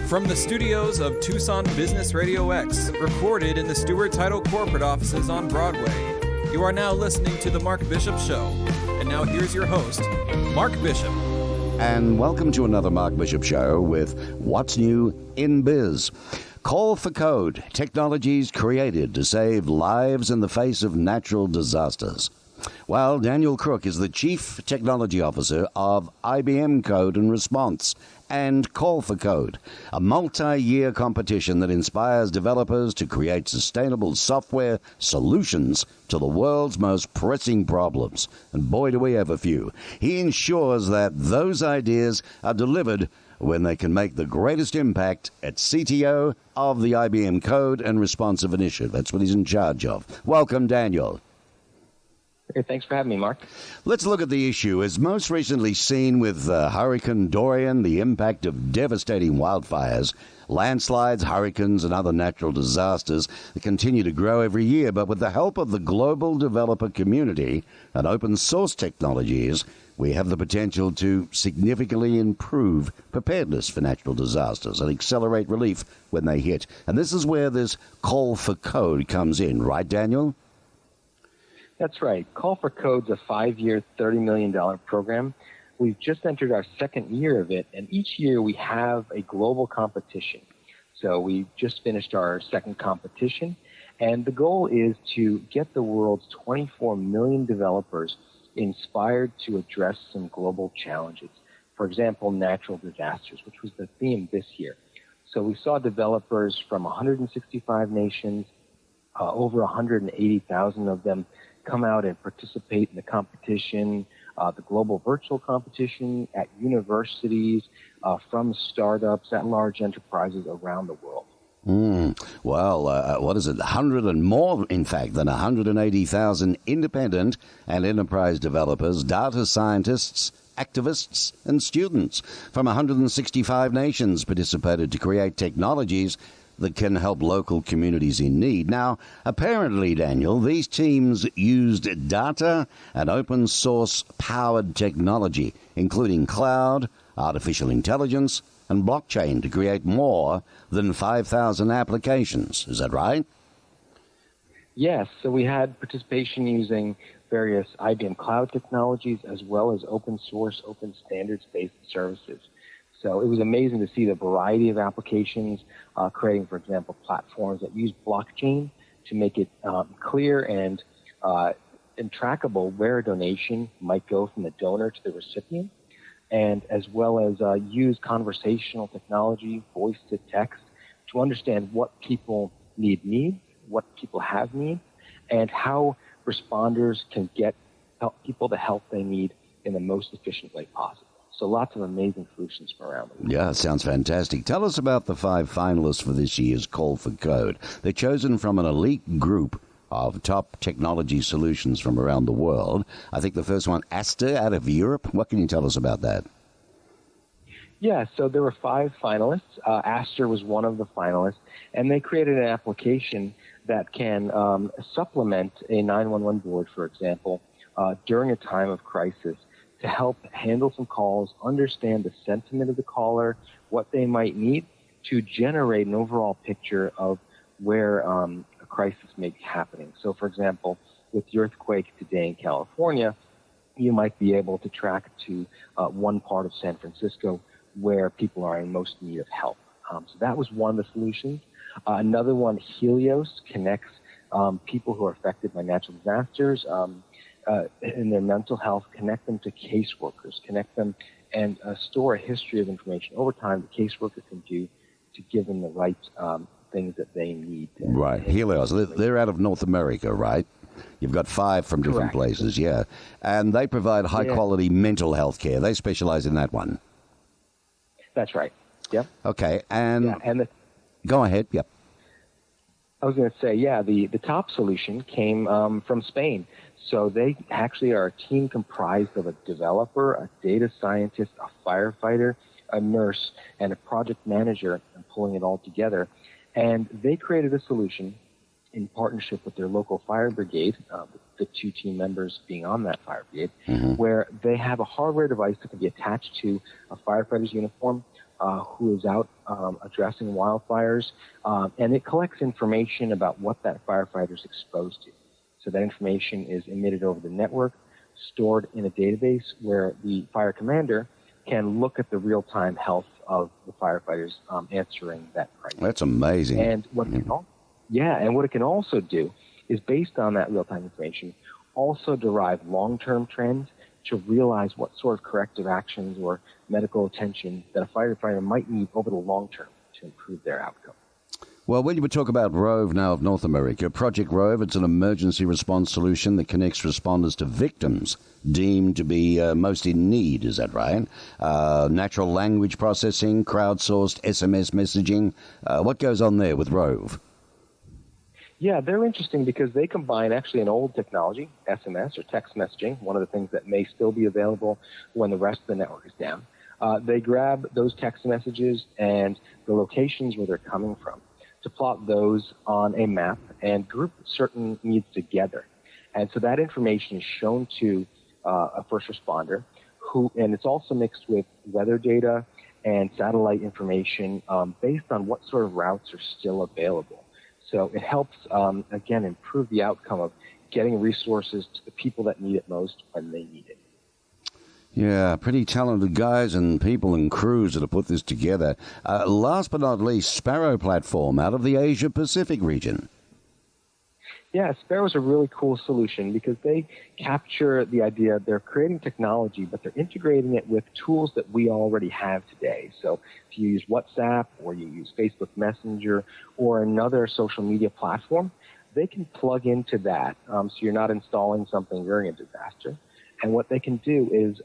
From the studios of Tucson Business RadioX, recorded in the Stewart Title corporate offices on Broadway, you are now listening to The Mark Bishop Show. And now here's your host, Mark Bishop. And welcome to another Mark Bishop Show with What's New in Biz. Call for Code, technologies created to save lives in the face of natural disasters. Well, Daniel Krook is the Chief Technology Officer of IBM Code and Response and Call for Code, a multi-year competition that inspires developers to create sustainable software solutions to the world's most pressing problems. And boy, do we have a few. He ensures that those ideas are delivered when they can make the greatest impact at CTO of the IBM Code and Responsive Initiative. That's what he's in charge of. Welcome, Daniel. Hey, thanks for having me, Mark. Let's look at the issue. As most recently seen with Hurricane Dorian, the impact of devastating wildfires, landslides, hurricanes, and other natural disasters that continue to grow every year. But with the help of the global developer community and open source technologies, we have the potential to significantly improve preparedness for natural disasters and accelerate relief when they hit. And this is where this Call for Code comes in, right, Daniel? That's right. Call for Code's a 5-year, $30 million program. We've just entered our second year of it, and each year we have a global competition. So we just finished our second competition, and the goal is to get the world's 24 million developers inspired to address some global challenges. For example, natural disasters, which was the theme this year. So we saw developers from 165 nations, over 180,000 of them, come out and participate in the competition, the global virtual competition at universities, from startups at large enterprises around the world. Well, what is it? 100 and more, in fact, than 180,000 independent and enterprise developers, data scientists, activists, and students from 165 nations participated to create technologies that can help local communities in need. Now, apparently, Daniel, these teams used data and open source powered technology, including cloud, artificial intelligence, and blockchain to create more than 5,000 applications. Is that right? Yes. So we had participation using various IBM cloud technologies as well as open source, open standards-based services. So it was amazing to see the variety of applications, creating, for example, platforms that use blockchain to make it clear and trackable where a donation might go from the donor to the recipient, and as well as use conversational technology, voice to text, to understand what people need, what people have needs, and how responders can help people the help they need in the most efficient way possible. So lots of amazing solutions from around the world. Yeah, sounds fantastic. Tell us about the 5 finalists for this year's Call for Code. They're chosen from an elite group of top technology solutions from around the world. I think the first one, Aster, out of Europe. What can you tell us about that? Yeah, so there were 5 finalists. Aster was one of the finalists, and they created an application that can supplement a 911 board, for example, during a time of crisis, to help handle some calls, understand the sentiment of the caller, what they might need, to generate an overall picture of where a crisis may be happening. So, for example, with the earthquake today in California, you might be able to track to one part of San Francisco where people are in most need of help. So that was one of the solutions. Another one, Helios, connects people who are affected by natural disasters in their mental health, connect them to caseworkers, connect them and store a history of information over time the caseworker can do to give them the right things that they need. Right. Helios, they're out of North America, right? You've got 5 from different places, yeah. And they provide high-quality mental health care. They specialize in that one. That's right. Yep. Okay, and go ahead, yep. I was going to say, the top solution came from Spain. So they actually are a team comprised of a developer, a data scientist, a firefighter, a nurse, and a project manager, and pulling it all together. And they created a solution in partnership with their local fire brigade, the 2 team members being on that fire brigade, where they have a hardware device that can be attached to a firefighter's uniform who is out addressing wildfires, and it collects information about what that firefighter is exposed to. So that information is emitted over the network, stored in a database where the fire commander can look at the real-time health of the firefighters answering that crisis. That's amazing. And what it can also do is, based on that real-time information, also derive long-term trends to realize what sort of corrective actions or medical attention that a firefighter might need over the long term to improve their outcome. Well, when you would talk about ROVE now of North America, Project ROVE, it's an emergency response solution that connects responders to victims deemed to be most in need, is that right? Natural language processing, crowdsourced SMS messaging. What goes on there with ROVE? Yeah, they're interesting because they combine actually an old technology, SMS or text messaging, one of the things that may still be available when the rest of the network is down. They grab those text messages and the locations where they're coming from to plot those on a map and group certain needs together. And so that information is shown to a first responder, and it's also mixed with weather data and satellite information based on what sort of routes are still available. So it helps, again, improve the outcome of getting resources to the people that need it most when they need it. Yeah, pretty talented guys and people and crews that have put this together. Last but not least, Sparrow Platform out of the Asia-Pacific region. Yeah, Sparrow is a really cool solution because they capture the idea they're creating technology, but they're integrating it with tools that we already have today. So if you use WhatsApp or you use Facebook Messenger or another social media platform, they can plug into that so you're not installing something during a disaster. And what they can do is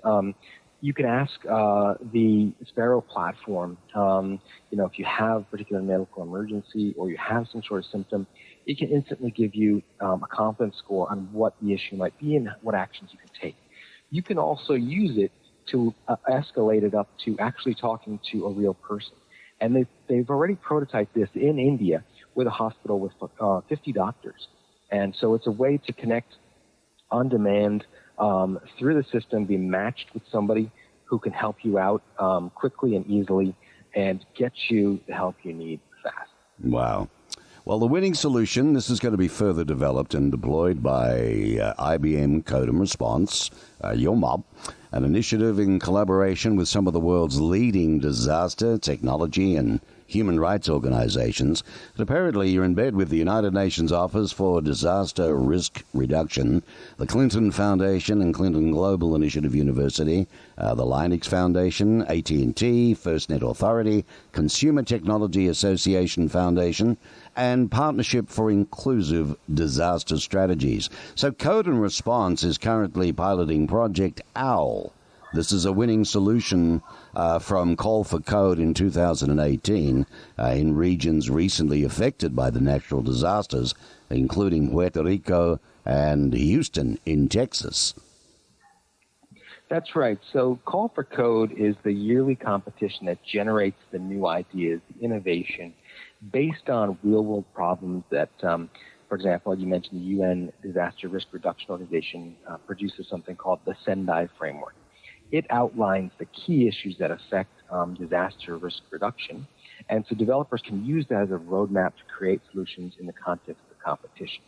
you can ask the Sparrow platform, if you have a particular medical emergency or you have some sort of symptom, it can instantly give you a confidence score on what the issue might be and what actions you can take. You can also use it to escalate it up to actually talking to a real person. And they've already prototyped this in India with a hospital with 50 doctors. And so it's a way to connect on demand through the system, be matched with somebody who can help you out quickly and easily and get you the help you need fast. Wow. Well, the winning solution, this is going to be further developed and deployed by IBM Code and Response, your mob, an initiative in collaboration with some of the world's leading disaster, technology, and human rights organizations. And apparently, you're in bed with the United Nations Office for Disaster Risk Reduction, the Clinton Foundation and Clinton Global Initiative University, the Linux Foundation, AT&T, FirstNet Authority, Consumer Technology Association Foundation, and Partnership for Inclusive Disaster Strategies. So Code and Response is currently piloting Project OWL. This is a winning solution from Call for Code in 2018 in regions recently affected by the natural disasters, including Puerto Rico and Houston in Texas. That's right. So Call for Code is the yearly competition that generates the new ideas, the innovation, based on real-world problems that, for example, you mentioned the UN Disaster Risk Reduction Organization produces something called the Sendai Framework. It outlines the key issues that affect disaster risk reduction, and so developers can use that as a roadmap to create solutions in the context of the competition.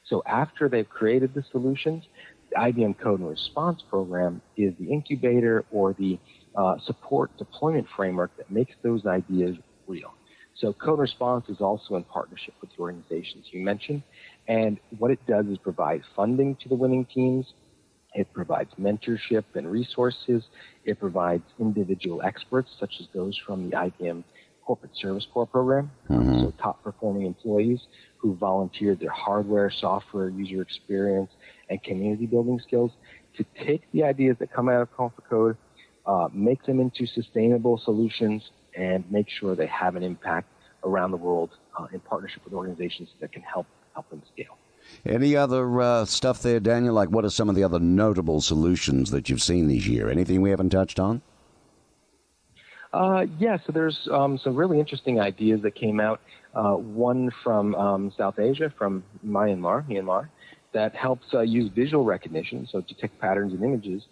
So after they've created the solutions, the IBM Code and Response program is the incubator or the support deployment framework that makes those ideas real. So Code and Response is also in partnership with the organizations you mentioned, and what it does is provide funding to the winning teams. It provides mentorship and resources. It provides individual experts, such as those from the IBM Corporate Service Corps program, so top-performing employees who volunteered their hardware, software, user experience, and community-building skills to take the ideas that come out of Call for Code, make them into sustainable solutions, and make sure they have an impact around the world in partnership with organizations that can help them scale. Any other stuff there, Daniel? Like, what are some of the other notable solutions that you've seen this year? Anything we haven't touched on? Yeah, so there's some really interesting ideas that came out. One from South Asia, from Myanmar, that helps use visual recognition, so detect patterns in images,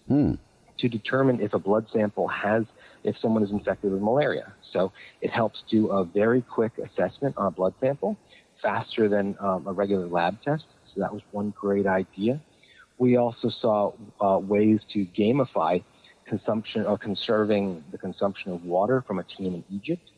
to determine if a blood sample if someone is infected with malaria. So it helps do a very quick assessment on a blood sample, faster than a regular lab test. So that was one great idea. We also saw ways to gamify consumption or conserving the consumption of water from a team in Egypt.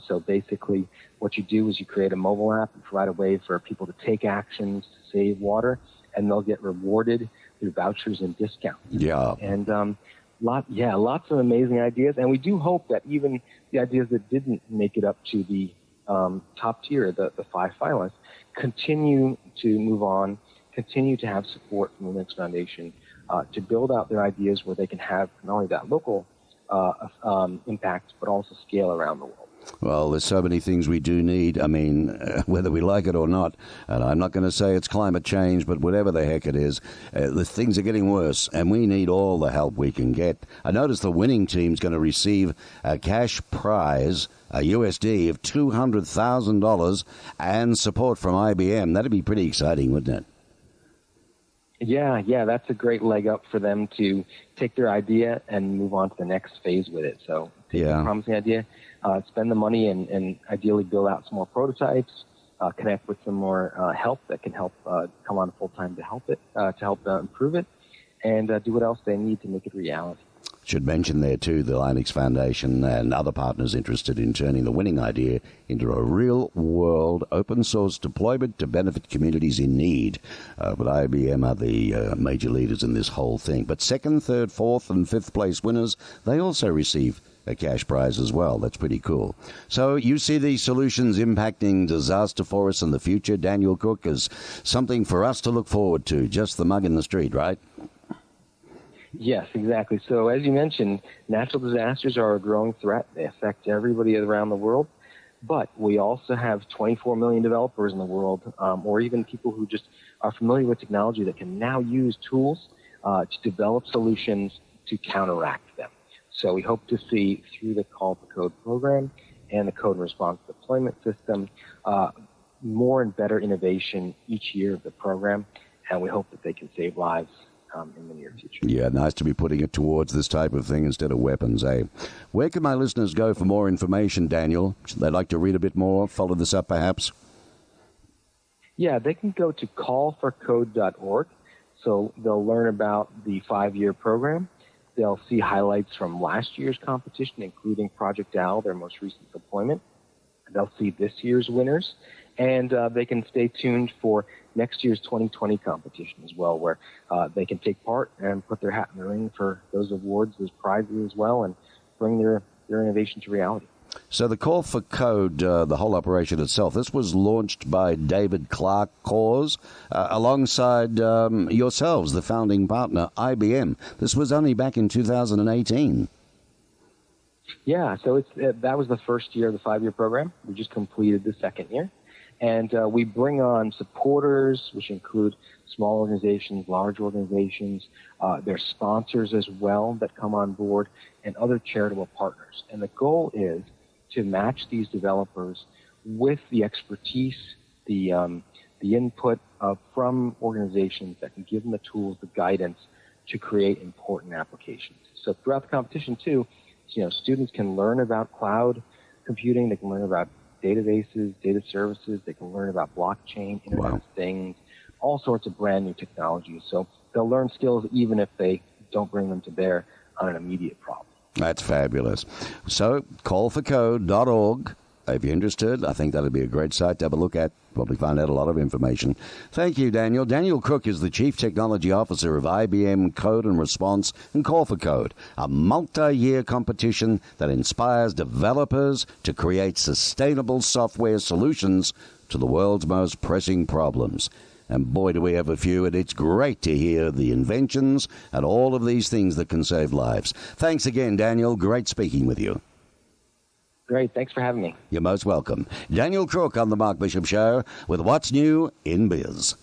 So basically what you do is you create a mobile app and provide a way for people to take actions to save water, and they'll get rewarded through vouchers and discounts. Yeah. And lots of amazing ideas. And we do hope that even the ideas that didn't make it up to the top tier, the 5 finalists, continue to move on, continue to have support from the Linux Foundation to build out their ideas where they can have not only that local impact, but also scale around the world. Well, there's so many things we do need. I mean, whether we like it or not, and I'm not going to say it's climate change, but whatever the heck it is, the things are getting worse, and we need all the help we can get. I noticed the winning team's going to receive a cash prize, a USD of $200,000, and support from IBM. That'd be pretty exciting, wouldn't it? Yeah, that's a great leg up for them to take their idea and move on to the next phase with it. So take a promising idea, spend the money and ideally build out some more prototypes, connect with some more help that can help come on full time to help improve it, and do what else they need to make it a reality. Should mention there, too, the Linux Foundation and other partners interested in turning the winning idea into a real-world open-source deployment to benefit communities in need. But IBM are the major leaders in this whole thing. But second, third, fourth, and fifth place winners, they also receive a cash prize as well. That's pretty cool. So you see these solutions impacting disaster for us in the future, Daniel Krook, as something for us to look forward to, just the mug in the street, right? Yes, exactly. So as you mentioned, natural disasters are a growing threat. They affect everybody around the world. But we also have 24 million developers in the world, or even people who just are familiar with technology that can now use tools to develop solutions to counteract them. So we hope to see through the Call for Code program and the Code and Response Deployment System more and better innovation each year of the program, and we hope that they can save lives in the near future. Yeah, nice to be putting it towards this type of thing instead of weapons, eh? Where can my listeners go for more information, Daniel? Should they like to read a bit more, follow this up perhaps? Yeah, they can go to callforcode.org. So they'll learn about the 5-year program. They'll see highlights from last year's competition, including Project OWL, their most recent deployment. They'll see this year's winners. And they can stay tuned for next year's 2020 competition as well, where they can take part and put their hat in the ring for those awards, those prizes as well, and bring their innovation to reality. So the Call for Code, the whole operation itself, this was launched by David Clark Cause alongside yourselves, the founding partner, IBM. This was only back in 2018. Yeah, so that was the first year of the 5-year program. We just completed the second year. And we bring on supporters, which include small organizations, large organizations, their sponsors as well that come on board, and other charitable partners. And the goal is to match these developers with the expertise, the input from organizations that can give them the tools, the guidance to create important applications. So throughout the competition, too, students can learn about cloud computing, they can learn about databases, data services, they can learn about blockchain, Internet of Things, all sorts of brand new technologies. So they'll learn skills even if they don't bring them to bear on an immediate problem. That's fabulous. So callforcode.org. If you're interested, I think that would be a great site to have a look at. Probably find out a lot of information. Thank you, Daniel. Daniel Krook is the Chief Technology Officer of IBM Code and Response and Call for Code, a multi-year competition that inspires developers to create sustainable software solutions to the world's most pressing problems. And boy, do we have a few, and it's great to hear the inventions and all of these things that can save lives. Thanks again, Daniel. Great speaking with you. Great. Thanks for having me. You're most welcome. Daniel Krook on The Mark Bishop Show with What's New in Biz.